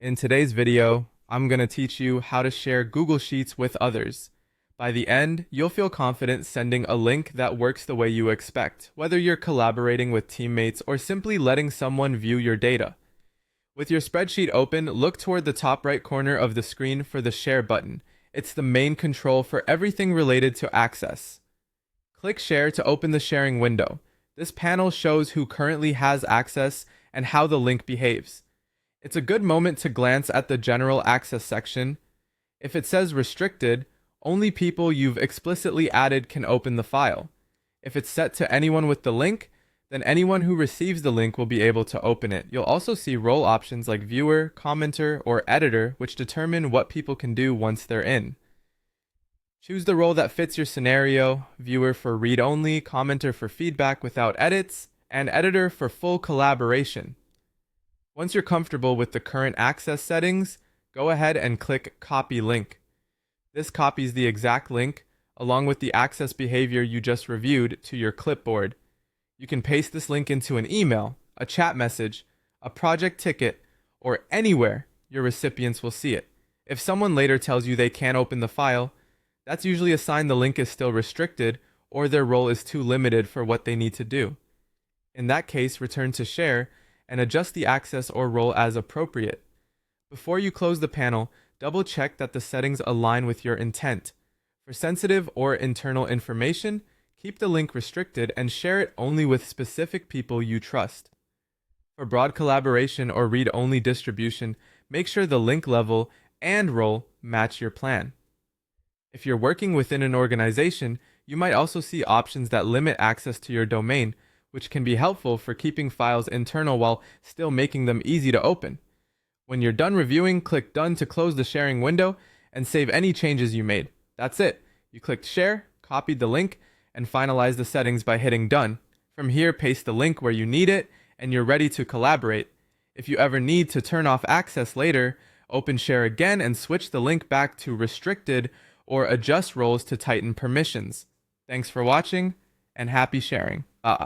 In today's video, I'm going to teach you how to share Google Sheets with others. By the end, you'll feel confident sending a link that works the way you expect, whether you're collaborating with teammates or simply letting someone view your data. With your spreadsheet open, look toward the top right corner of the screen for the Share button. It's the main control for everything related to access. Click Share to open the sharing window. This panel shows who currently has access and how the link behaves. It's a good moment to glance at the General Access section. If it says Restricted, only people you've explicitly added can open the file. If it's set to anyone with the link, then anyone who receives the link will be able to open it. You'll also see role options like Viewer, Commenter, or Editor, which determine what people can do once they're in. Choose the role that fits your scenario: Viewer for read-only, Commenter for feedback without edits, and Editor for full collaboration. Once you're comfortable with the current access settings, go ahead and click Copy Link. This copies the exact link, along with the access behavior you just reviewed, to your clipboard. You can paste this link into an email, a chat message, a project ticket, or anywhere your recipients will see it. If someone later tells you they can't open the file, that's usually a sign the link is still restricted or their role is too limited for what they need to do. In that case, return to Share and adjust the access or role as appropriate. Before you close the panel, double check that the settings align with your intent. For sensitive or internal information, keep the link restricted and share it only with specific people you trust. For broad collaboration or read-only distribution, make sure the link level and role match your plan. If you're working within an organization, you might also see options that limit access to your domain, which can be helpful for keeping files internal while still making them easy to open. When you're done reviewing, click Done to close the sharing window and save any changes you made. That's it. You clicked Share, copied the link, and finalized the settings by hitting Done. From here, paste the link where you need it, and you're ready to collaborate. If you ever need to turn off access later, open Share again and switch the link back to Restricted or adjust roles to tighten permissions. Thanks for watching, and happy sharing.